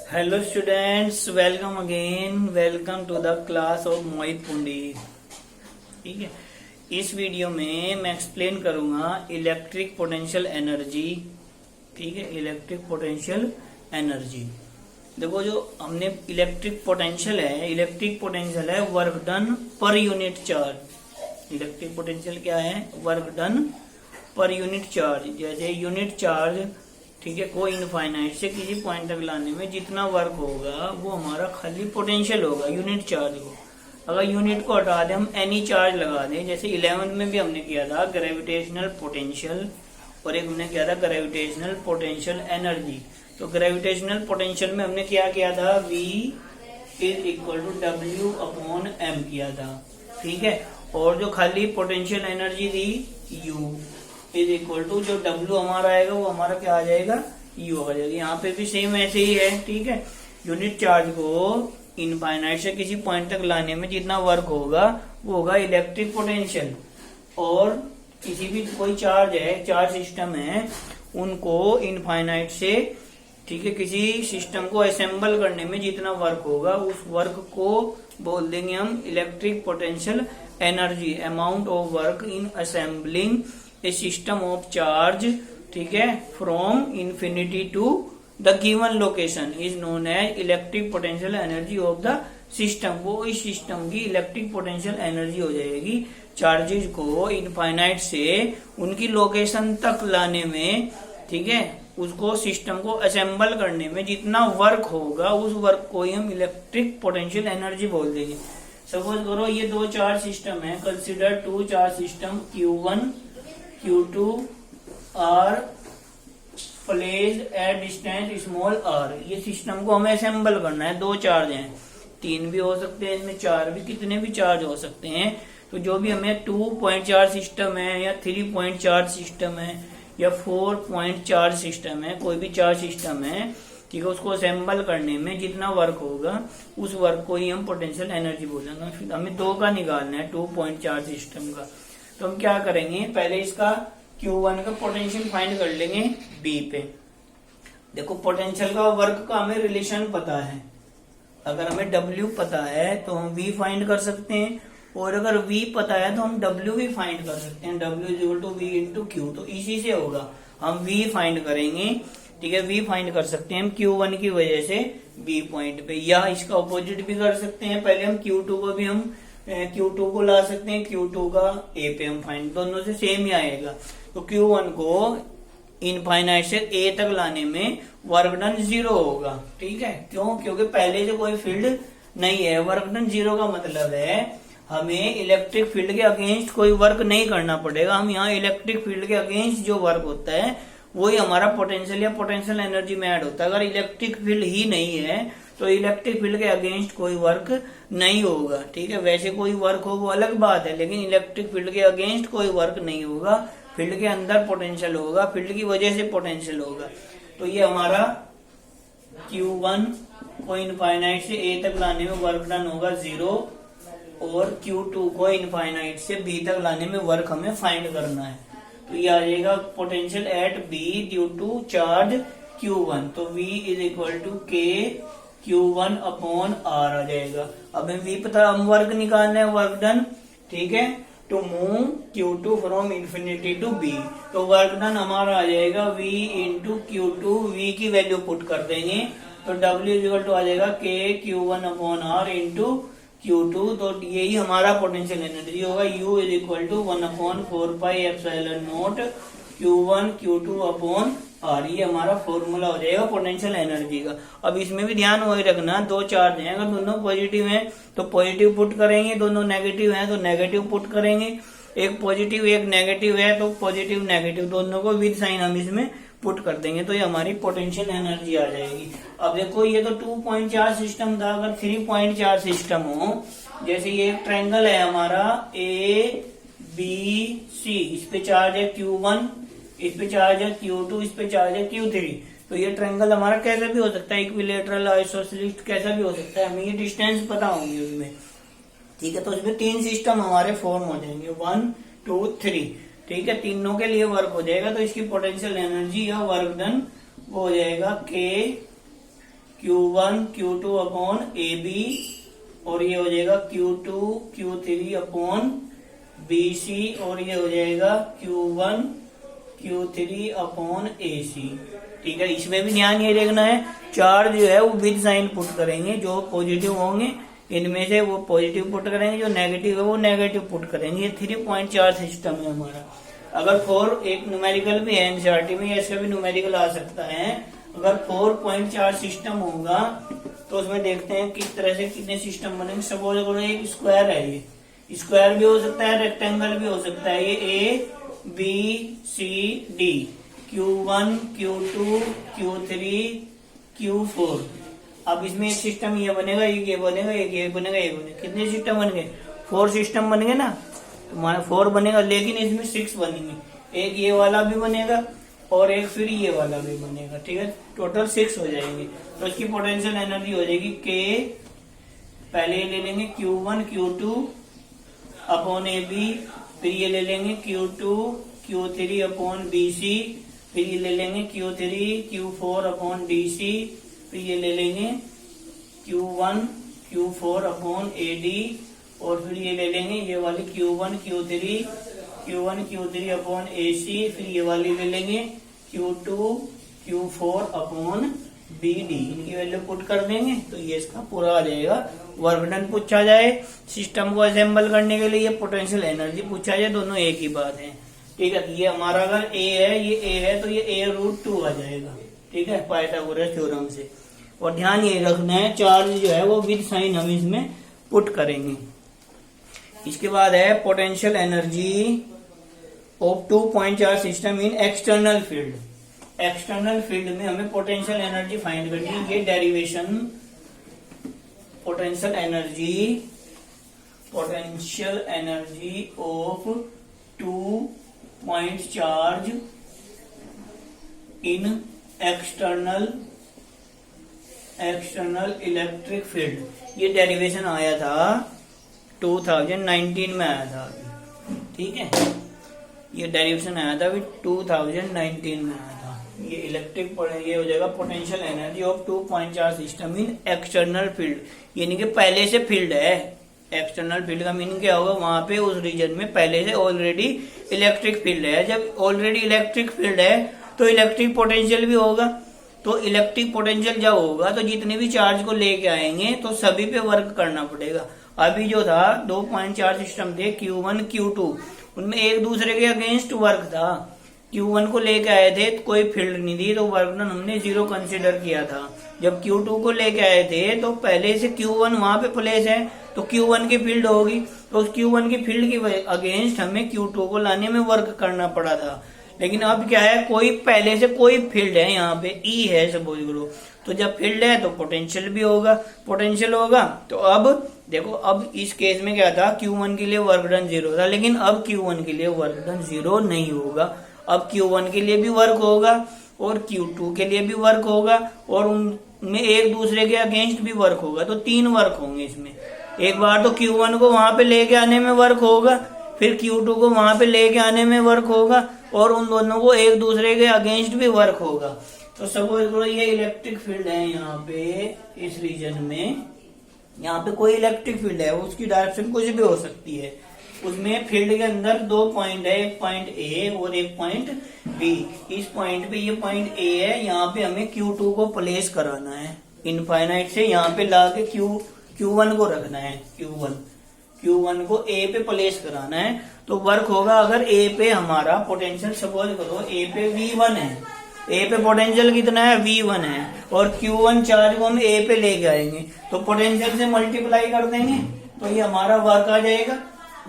Hello students, welcome again. Welcome to the class of Mohit Pundi. ठीक है, इस वीडियो में मैं एक्सप्लेन करूंगा इलेक्ट्रिक पोटेंशियल एनर्जी। ठीक है, इलेक्ट्रिक पोटेंशियल एनर्जी। देखो, जो हमने इलेक्ट्रिक पोटेंशियल है work done per unit charge. Electric potential क्या है? Work done per unit charge. जैसे यूनिट चार्ज, ठीक है, को इनफाइनाइट से किसी पॉइंट तक लाने में जितना वर्क होगा वो हमारा खाली पोटेंशियल होगा यूनिट चार्ज को। अगर यूनिट को हटा दें, हम एनी चार्ज लगा दें, जैसे 11th में भी हमने किया था ग्रेविटेशनल पोटेंशियल और एक हमने किया था ग्रेविटेशनल पोटेंशियल एनर्जी। तो ग्रेविटेशनल पोटेंशियल में हमने क्या किया था? V is equal to W/m किया था। ठीक है, और जो खाली पोटेंशियल एनर्जी थी U इज इक्वल टू जो W हमारा आएगा वो हमारा क्या आ जाएगा? U आ जाएगा। यहाँ पे भी सेम ऐसे ही है। ठीक है, यूनिट चार्ज को इनफाइनाइट से किसी पॉइंट तक लाने में जितना वर्क होगा वो होगा इलेक्ट्रिक पोटेंशियल। और किसी भी कोई चार्ज है, चार्ज सिस्टम है, उनको इनफाइनाइट से, ठीक है, किसी सिस्टम को असेंबल करने में जितना वर्क होगा उस वर्क को बोल देंगे हम electric potential energy. Amount of work in assembling a system of charge, ठीक है, from infinity to the given location is known as electric potential energy of the system. वो इस सिस्टम की इलेक्ट्रिक पोटेंशियल एनर्जी हो जाएगी charges को infinite से उनकी लोकेशन तक लाने में, ठीक है, उसको सिस्टम को असेंबल करने में जितना वर्क होगा उस वर्क को ही हम इलेक्ट्रिक पोटेंशियल एनर्जी बोल देंगे। सपोज करो ये दो चार्ज सिस्टम है, consider two charge system Q1 Q2 are placed at distance small r। ये सिस्टम को हमें असेंबल करना है। दो चार्ज हैं, 3 भी हो सकते हैं, इनमें 4 भी, कितने भी चार्ज हो सकते हैं। तो जो भी हमें 2 पॉइंट चार्ज सिस्टम है या 3 पॉइंट चार्ज सिस्टम है या 4 पॉइंट चार्ज सिस्टम है, कोई भी चार्ज सिस्टम है, ठीक है, उसको असेंबल करने में जितना वर्क होगा उस वर्क को ही हम पोटेंशियल एनर्जी बोलेंगे। फिर हमें 2 का निकालना है, 2 पॉइंट चार्ज सिस्टम का। तो हम क्या करेंगे, पहले इसका Q1 का पोटेंशियल फाइंड कर लेंगे B पे। देखो, पोटेंशियल का वर्क का हमें रिलेशन पता है। अगर हमें W पता है तो हम V फाइंड कर सकते हैं, और अगर V पता है तो हम W भी फाइंड कर सकते हैं। W is equal to V into Q। तो इसी से होगा, हम V फाइंड करेंगे। ठीक है, V फाइंड कर सकते हैं हम Q1 की वजह से B पॉइंट पे, या इसका ऑपोजिट भी कर सकते हैं। पहले हम Q2 को भी हम Q2 को ला सकते हैं, Q2 का A पे हम फाइंड, दोनों से सेम ही आएगा। तो Q1 को इनफाइनाइट से A तक लाने में वर्क डन 0 होगा। ठीक है, क्यों? क्योंकि पहले से कोई फील्ड नहीं है। वर्क डन 0 का मतलब है हमें इलेक्ट्रिक फील्ड के अगेंस्ट कोई वर्क नहीं करना पड़ेगा। हम यहाँ इलेक्ट्रिक फील्ड के अगेंस्ट जो वर्क होता है वही हमारा पोटेंशियल या पोटेंशियल एनर्जी में ऐड होता है। अगर इलेक्ट्रिक फील्ड ही नहीं है तो इलेक्ट्रिक फील्ड के अगेंस्ट कोई वर्क नहीं होगा। ठीक है, वैसे कोई वर्क हो वो अलग बात है, लेकिन इलेक्ट्रिक फील्ड के अगेंस्ट कोई वर्क नहीं होगा। फील्ड के अंदर पोटेंशियल होगा, फील्ड की वजह से पोटेंशियल होगा। तो ये हमारा Q1 को इनफाइनाइट से A तक लाने में वर्क डन होगा 0, और Q2 को इनफाइनाइट से B तक लाने में वर्क हमें फाइंड करना है। तो ये आ जाएगा potential at B due to charge Q1। तो V is equal to K Q1 upon R आ जाएगा। अब हमें V पता, हम वर्क निकालना है, वर्क डन, ठीक है, to move Q2 from infinity to B। तो वर्क डन हमारा आ जाएगा V इंटू Q2। V की वैल्यू पुट कर देंगे तो W इज इक्वल टू आ जाएगा K Q1 upon R into Q2। तो यही हमारा पोटेंशियल एनर्जी होगा। U is equal to 1/4πε0 Q1 Q2 upon R। ये हमारा फॉर्मूला हो जाएगा पोटेंशियल एनर्जी का। अब इसमें भी ध्यान वही रखना, दो चार्ज हैं, अगर दोनों पॉजिटिव हैं तो पॉजिटिव पुट करेंगे, दोनों नेगेटिव हैं तो नेगेटिव पुट करेंगे। एक पॉजिटिव एक नेगेटिव है तो पॉजिटिव नेगेटिव दोनों को विद साइन हम इसमें पुट कर देंगे। तो ये हमारी पोटेंशियल एनर्जी आ जाएगी। अब देखो, ये तो 2 पॉइंट चार्ज सिस्टम था। अगर 3 पॉइंट चार्ज सिस्टम हो, जैसे ये एक ट्रायंगल है हमारा ABC, इस पे चार्ज है Q1, इस पे चार्ज है Q2, इस पे चार्ज है Q3। तो ये ट्रायंगल हमारा कैसा भी हो सकता है, इक्विलेटरल, आइसोसेलेस, कैसा भी हो सकता है। हमें ये डिस्टेंस पता होंगी उसमें। ठीक है, तो इसमें 3 सिस्टम हमारे फॉर्म हो जाएंगे, 1 2 3। ठीक है, तीनों के लिए वर्क हो जाएगा। तो इसकी पोटेंशियल एनर्जी या वर्क डन वो हो जाएगा K Q1 Q2 upon A B, और ये हो जाएगा Q2 Q3 upon B C, और ये हो जाएगा Q1 Q3 अपॉन ए सी। ठीक है, इसमें भी ध्यान ये देखना है, चार्ज जो है वो विद साइन पुट करेंगे, जो पॉजिटिव होंगे इनमें से वो पॉजिटिव पुट करेंगे, जो नेगेटिव है वो नेगेटिव पुट करेंगे। ये 3.4 सिस्टम है हमारा। अगर 4 एक न्यूमेरिकल भी है एनसीईआरटी में, इसका भी न्यूमेरिकल आ सकता है। अगर 4.4 सिस्टम होगा तो उसमें देखते हैं किस तरह से कितने सिस्टम बनेंगे। सपोज करो एक स्क्वायर है, ये स्क्वायर भी हो सकता है, रेक्टेंगल भी हो सकता है। ये A B C D, Q1 Q2 Q3 Q4। अब इसमें एक सिस्टम ये बनेगा, एक ये बनेगा, एक ये बनेगा, ये बनेगा। कितने सिस्टम बन गए? 4 सिस्टम बन गए ना, तो 4 बनेगा, लेकिन इसमें 6 बनेंगे। एक ये वाला भी बनेगा और एक फिर ये वाला भी बनेगा। ठीक है, टोटल 6 हो जाएंगे। तो इसकी पोटेंशियल एनर्जी हो जाएगी के, पहले ये ले लेंगे Q1 Q2 upon A B, फिर ये ले लेंगे Q2 Q3 upon B C, फिर ये ले लेंगे Q3 Q4 upon D C, फिर ये ले लेंगे Q1 Q4 upon A D, और फिर ये ले लेंगे ये वाली Q1 Q3 अपॉन ए सी, फिर ये वाली ले लेंगे Q2 Q4 upon B D. इनकी वैल्यू पुट कर देंगे तो ये इसका पूरा आ जाएगा। वर्क डन पूछा जाए, सिस्टम को असेंबल करने के लिए पोटेंशियल एनर्जी पूछा जाए, दोनों एक ही बात है। ठीक है, ये हमारा अगर ए है, ये ए है, तो ये a√2 आ जाएगा। ठीक है, पाइथागोरस थ्योरम से। और ध्यान ये रखना है, चार्ज जो है वो विद साइन हम इसमें पुट करेंगे। इसके बाद है potential energy of 2.4 system in external field. External field में हमें पोटेंशियल एनर्जी फाइंड करनी है। ये derivation potential energy of 2 point charge in external electric field, ये डेरिवेशन आया था 2019 में आया था। ठीक है, ये डेरिवेशन आया था अभी 2019 में आया था। ये इलेक्ट्रिक ये हो जाएगा potential energy of 2.4 system in external field, यानी कि पहले से फील्ड है। एक्सटर्नल फील्ड का मीनिंग क्या होगा? वहां पे उस रीजन में पहले से ऑलरेडी इलेक्ट्रिक फील्ड है। जब ऑलरेडी इलेक्ट्रिक फील्ड है तो इलेक्ट्रिक पोटेंशियल भी होगा। तो इलेक्ट्रिक पोटेंशियल जब होगा तो जितने भी चार्ज को लेके आएंगे तो सभी पे वर्क करना पड़ेगा। अभी जो था 2.4 सिस्टम थे Q1 Q2, उनमें एक दूसरे के अगेंस्ट वर्क था। Q1 को लेके आए थे तो कोई फील्ड नहीं थी, तो वर्क डन हमने 0 कंसिडर किया था। जब Q2 को लेके आए थे तो पहले से Q1 वहां पे प्लेस है, तो Q1 की फील्ड होगी, तो उस Q1 की फील्ड के अगेंस्ट हमें Q2 को लाने में वर्क करना पड़ा था। लेकिन अब क्या है, कोई पहले से कोई फील्ड है, यहाँ पे E है सपोज करो, तो जब फील्ड है तो पोटेंशियल भी होगा। पोटेंशियल होगा तो अब देखो, अब इस केस में क्या था, Q1 के लिए वर्क डन 0 था, लेकिन अब Q1 के लिए वर्क डन 0 नहीं होगा। अब Q1 के लिए भी वर्क होगा और Q2 के लिए भी वर्क होगा, और उनमें एक दूसरे के अगेंस्ट भी वर्क होगा। तो 3 वर्क होंगे इसमें। एक बार तो Q1 को वहां पे लेके आने में वर्क होगा, फिर Q2 को वहां पे लेके आने में वर्क होगा, और उन दोनों को एक दूसरे के अगेंस्ट भी वर्क होगा। तो सपोज करो ये इलेक्ट्रिक फील्ड है यहाँ पे, इस रीजन में यहाँ पे कोई इलेक्ट्रिक फील्ड है, उसकी डायरेक्शन कुछ भी हो सकती है। उसमें फील्ड के अंदर 2 पॉइंट है, एक पॉइंट ए और एक पॉइंट बी। इस पॉइंट पे, ये पॉइंट ए है, यहाँ पे हमें Q2 को प्लेस कराना है। इनफाइनाइट से यहाँ पे ला के Q1 को रखना है। Q1 को ए पे प्लेस कराना है। तो वर्क होगा, अगर ए पे हमारा पोटेंशियल सपोज करो ए पे V1 है, ए पे पोटेंशियल कितना है, V1 है, और Q1 चार्ज को हम ए पे लेके आएंगे तो पोटेंशियल से मल्टीप्लाई कर देंगे, तो ये हमारा वर्क आ जाएगा।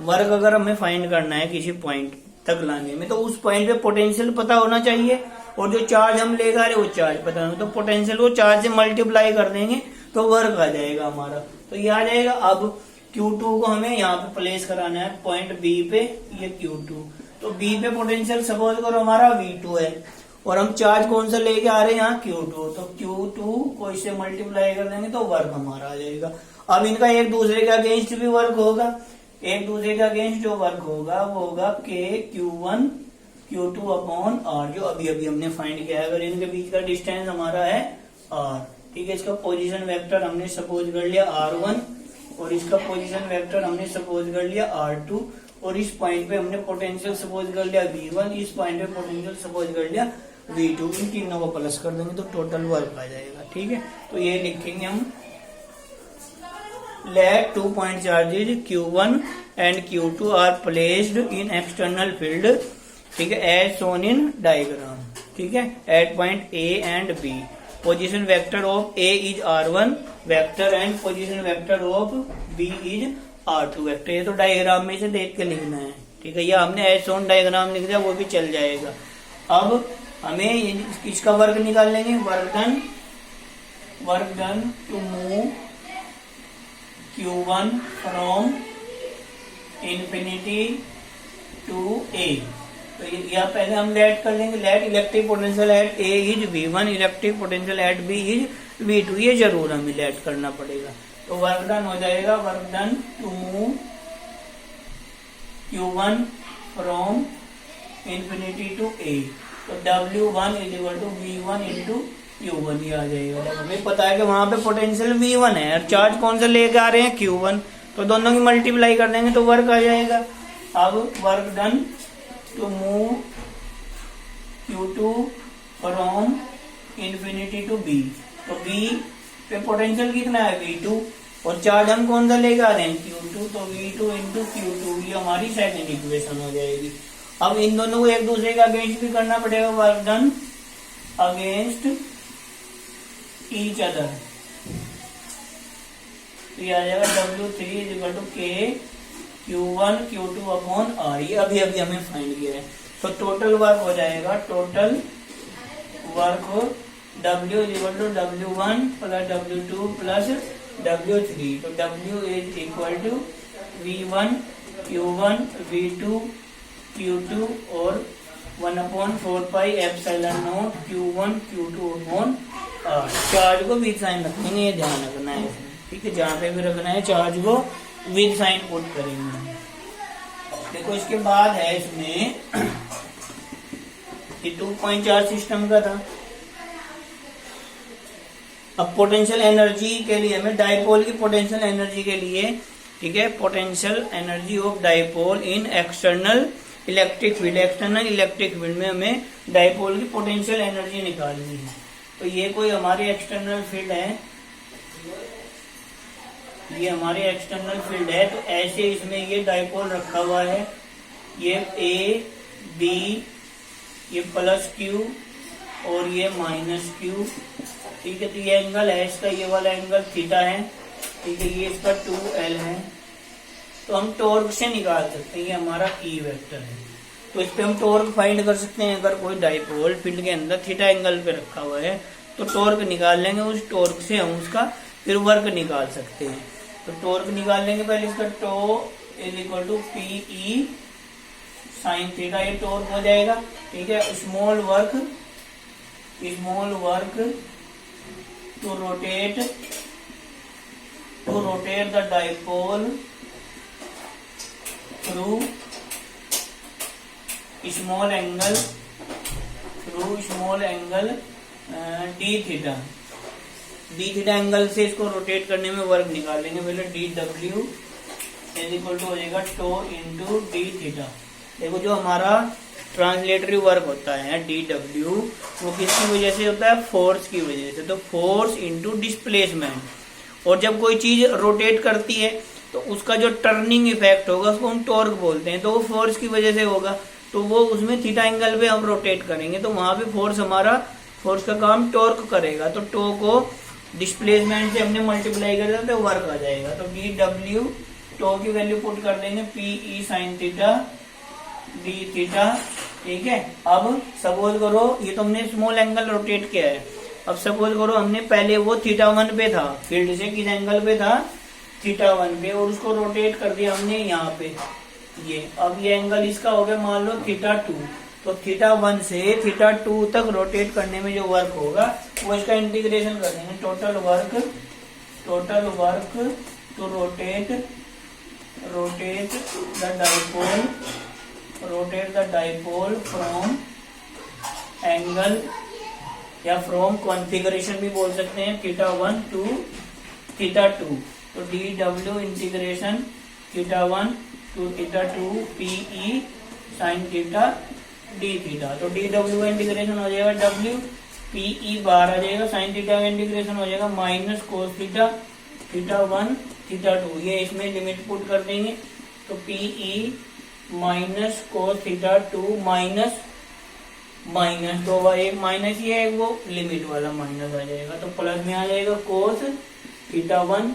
वर्क अगर हमें फाइंड करना है किसी पॉइंट तक लाने में, तो उस पॉइंट पे पोटेंशियल पता होना चाहिए, और जो चार्ज हम लेकर आ रहे वो चार्ज पता होना, तो पोटेंशियल को चार्ज से मल्टीप्लाई कर देंगे तो वर्क आ जाएगा हमारा। तो ये आ जाएगा। अब Q2 को हमें यहाँ पे प्लेस कराना है पॉइंट B पे, ये Q2, तो B पे पोटेंशियल सपोज करो हमारा V2 है, और हम चार्ज कौन सा लेके आ रहे हैं यहाँ Q2, तो Q2 को इससे मल्टीप्लाई कर देंगे तो वर्क हमारा आ जाएगा। अब इनका एक दूसरे के अगेंस्ट भी वर्क होगा। एक दूसरे के अगेंस्ट जो वर्क होगा वो होगा K Q1 Q2 upon R, जो अभी अभी हमने फाइंड किया है। अगर इनके बीच का डिस्टेंस हमारा है R, ठीक है। इसका पोजीशन वेक्टर हमने सपोज कर लिया R1 और इसका पोजीशन वेक्टर हमने सपोज कर लिया R2 और इस पॉइंट पे हमने पोटेंशियल सपोज कर लिया V1, इस पॉइंट पे पोटेंशियल सपोज कर लिया V2। इन तीनों को प्लस कर देंगे तो टोटल वर्क आ जाएगा। ठीक है, तो ये लिखेंगे हम let 2 point charges Q1 and Q2 are placed in external field, ठीक है, as shown in diagram, ठीक है, at point A and B. Position vector of A is R1 vector and position vector of B is R2 vector। ये तो diagram में से देख के लिखना है, ठीक है, या हमने as shown डायग्राम लिख दिया वो भी चल जाएगा। अब हमें इसका वर्क निकाल लेंगे, work done to move Q1 from infinity to A। तो यहाँ पहले हम लेट कर लेंगे, let electric potential at A is V1, electric potential at B is V2। ये जरूर हमें लेट करना पड़ेगा। तो वर्क डन हो जाएगा, work done to move Q1 from infinity to A। तो W1 is equal to V1 into Q1 ही आ जाएगा। हमें पता है कि वहां पे पोटेंशियल V1 है और चार्ज कौन सा लेके आ रहे हैं Q1, तो दोनों की मल्टीप्लाई कर देंगे तो वर्क आ जाएगा। अब work done to move Q2 from infinity to B। तो B पे पोटेंशियल कितना है V2 और चार्ज हम कौन सा लेके आ रहे हैं Q2, तो V2 इंटू Q2 ये हमारी सेकंड इक्वेशन हो जाएगी। अब इन दोनों को एक दूसरे का अगेंस्ट भी करना पड़ेगा, work done against each other. तो ये आ जाएगा W3 is equal to K Q1 Q2 upon R। ये अभी हमें फाइंड किया है। तो टोटल वर्क हो जाएगा, total work W is equal to W1 plus W2 plus W3। तो W is equal to V1 Q1 V2 Q2 और 1/4 pi epsilon not Q1 Q2 upon R। Charge को विद साइन रखेंगे, ये ध्यान रखना है, ठीक है, जहां पे भी रखना है चार्ज को विद साइन पुट करेंगे। देखो इसके बाद है इसमें ये 2 पॉइंट चार्ज सिस्टम का था। अब पोटेंशियल एनर्जी के लिए हमें डाइपोल की पोटेंशियल एनर्जी के लिए, ठीक है, potential energy of dipole in external electric field, external electric field में हमें डाइपोल की पोटेंशियल एनर्जी निकालनी है। तो ये कोई हमारी एक्सटर्नल फील्ड है, ये हमारी एक्सटर्नल फील्ड है। तो ऐसे इसमें ये डाइपोल रखा हुआ है, ये A B, ये प्लस Q और ये माइनस Q, ठीक है। तो ये एंगल है इसका, ये वाला एंगल थीटा है, ठीक है, ये इसका 2L है। तो हम टॉर्क से निकाल सकते हैं, ये हमारा E वेक्टर है। तो इस पे हम टॉर्क फाइंड कर सकते हैं। अगर कोई डाइपोल फील्ड के अंदर थीटा एंगल पे रखा हुआ है तो टॉर्क निकाल लेंगे, उस टॉर्क से हम उसका फिर वर्क निकाल सकते हैं। तो टॉर्क निकाल लेंगे पहले, इसका tau is equal to PE sine theta, ये टॉर्क हो जाएगा, ठीक है। Small work to rotate the dipole through small angle d theta angle से इसको रोटेट करने में वर्क निकाल लेंगे। पहले DW इज इक्वल टू हो जाएगा टो इंटू डी थीटा। देखो जो हमारा ट्रांसलेटरी वर्क होता है DW, वो किसकी वजह से होता है, फोर्स की वजह से। तो फोर्स इंटू डिस्प्लेसमेंट। और जब कोई चीज रोटेट करती है तो उसका जो टर्निंग इफेक्ट होगा उसको हम टॉर्क बोलते हैं, तो वो फोर्स की वजह से होगा। तो वो उसमें थीटा एंगल पे हम रोटेट करेंगे तो वहां पे फोर्स का काम टॉर्क करेगा। तो टो को डिस्प्लेसमेंट से हमने मल्टीप्लाई कर दिया तो वर्क आ जाएगा। तो DW टो की वैल्यू पुट कर देंगे PE sine theta D theta, ठीक है। अब सपोज करो ये तो हमने स्मॉल एंगल रोटेट किया है। अब सपोज करो हमने पहले वो θ1 पे था, फील्ड से किस एंगल पे था, θ1 पे, और उसको रोटेट कर दिया हमने यहाँ पे ये। अब ये एंगल इसका हो गया मान लो θ2। तो θ1 से θ2 तक रोटेट करने में जो वर्क होगा वो इसका इंटीग्रेशन कर देंगे। Total work to rotate the dipole from angle या फ्रॉम कॉन्फ़िगरेशन भी बोल सकते हैं, θ1 टू θ2। तो dw integration θ1 to θ2 PE sin theta d theta. तो dw का इंटीग्रेशन हो जाएगा w, PE बाहर आ जाएगा, sin थीटा का इंटीग्रेशन हो जाएगा माइनस कोस थीटा θ1 θ2। ये इसमें लिमिट पुट कर देंगे तो PE minus cos θ2 minus minus, तो एक माइनस ही है, वो लिमिट वाला माइनस आ जाएगा, तो प्लस में आ जाएगा कोस θ1,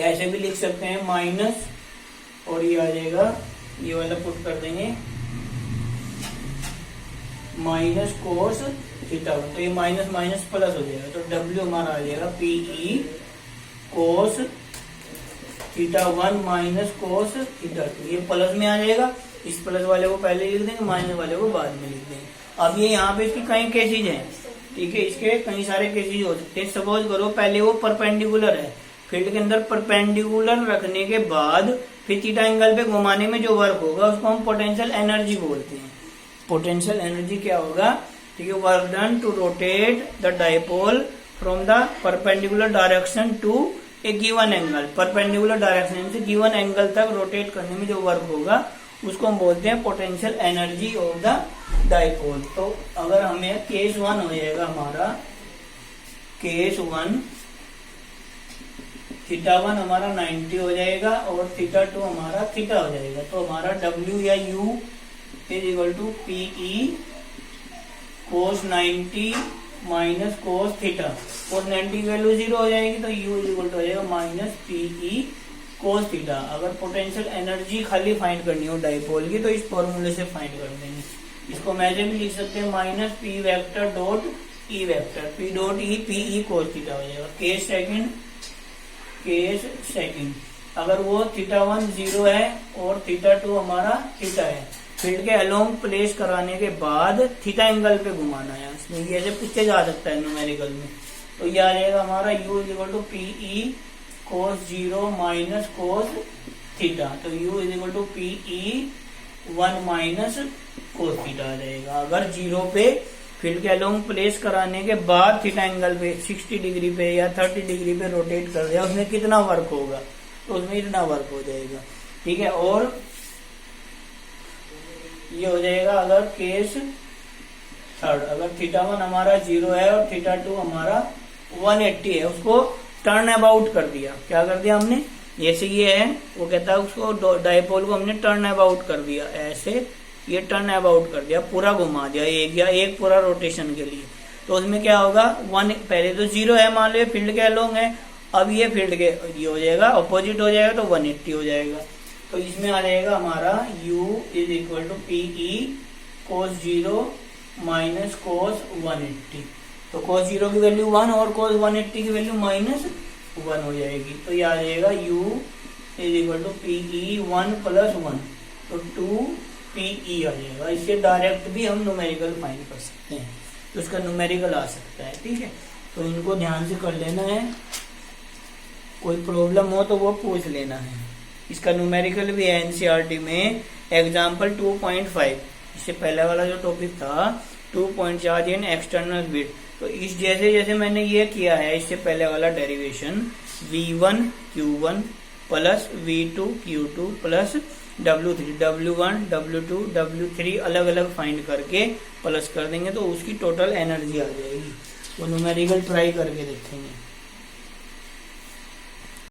ऐसे भी लिख सकते हैं माइनस, और ये आ जाएगा, ये वाला पुट कर देंगे माइनस कोस θ1। तो ये माइनस माइनस प्लस हो जाएगा, तो W हमारा आ जाएगा PE कोस θ1 माइनस कोस θ2। ये प्लस में आ जाएगा, इस प्लस वाले को पहले लिख देंगे, माइनस वाले को बाद में लिख देंगे। अब ये यहाँ पे इसकी कई केसेज हैं, ठीक है, इसके कई सारे केसेज हो सकते हैं। सपोज करो पहले वो परपेंडिकुलर है, फील्ड के अंदर परपेंडिकुलर रखने के बाद फिर थीटा एंगल पे घुमाने में जो वर्क होगा उसको हम पोटेंशियल एनर्जी बोलते हैं। पोटेंशियल एनर्जी क्या होगा, ठीक है, work done to rotate the dipole from the perpendicular direction to a given angle. Perpendicular direction से गिवन एंगल तक रोटेट करने में जो वर्क होगा उसको हम बोलते हैं potential energy of the dipole. तो अगर हमें केस 1 हो जाएगा हमारा, केस 1 θ1 हमारा 90 हो जाएगा और θ2 हमारा थीटा हो जाएगा। तो हमारा W या U is equal to PE cos 90 minus cos theta. Cos 90 की वैल्यू 0 हो जाएगी, तो U इज इक्वल टू हो जाएगा माइनस PE कोस थीटा। अगर पोटेंशियल एनर्जी खाली फाइंड करनी हो डाइपोल की तो इस फॉर्मूले से फाइंड कर देंगे। इसको मैं भी लिख सकते हैं minus P vector dot E vector, P dot E PE cos theta हो जाएगा। केस सेकंड, अगर वो θ1 0 है और θ2 हमारा थीटा है, फील्ड के अलोंग प्लेस कराने के बाद थीटा एंगल पे घुमाना है, इसमें ये ऐसे पूछे जा सकता है न्यूमेरिकल में। तो ये आ जाएगा हमारा U is equal to PE cos 0 minus cos theta. तो U is equal to PE 1 minus cos theta आ जाएगा। अगर 0 पे फील्ड के अलोंग प्लेस कराने के बाद थीटा एंगल पे 60 डिग्री पे या 30 डिग्री पे रोटेट कर दिया, उसमें कितना वर्क होगा, तो उसमें इतना वर्क हो जाएगा, ठीक है। और ये हो जाएगा अगर केस थर्ड, अगर θ1 हमारा 0 है और θ2 हमारा 180 है, उसको टर्न अबाउट कर दिया। क्या कर दिया हमने, जैसे ये है, वो कहता है उसको डाइपोल को हमने टर्न अबाउट कर दिया, ऐसे ये टर्न अबाउट कर दिया, पूरा घुमा दिया एक पूरा रोटेशन के लिए। तो उसमें क्या होगा, 1 पहले तो 0 है, मान लो फील्ड के अलोंग है, अब ये फील्ड के ये हो जाएगा अपोजिट हो जाएगा, तो 180 हो जाएगा। तो इसमें आ जाएगा हमारा U is equal to PE cos 0 minus cos 180। तो कोस 0 की वैल्यू 1 और कोस 180 की वैल्यू माइनस 1 हो जाएगी। तो ये आ जाएगा U is equal to PE 1 plus 1, तो 2 PE आ जाएगा। इससे डायरेक्ट भी हम न्यूमेरिकल फाइंड कर सकते हैं, तो इसका न्यूमेरिकल आ सकता है, ठीक है। तो इनको ध्यान से कर लेना है, कोई प्रॉब्लम हो तो वो पूछ लेना है। इसका न्यूमेरिकल भी है एनसीईआरटी में, एग्जाम्पल 2.5, इससे पहले वाला जो टॉपिक था 2 चार्ज इन एक्सटर्नल बिट। तो इस जैसे जैसे मैंने ये किया है, इससे पहले वाला derivation V1 Q1 plus V2 Q2 plus W3 W1 W2 W3 अलग अलग फाइंड करके प्लस कर देंगे, तो उसकी टोटल एनर्जी आ जाएगी। तो न्यूमेरिकल ट्राई करके देखेंगे।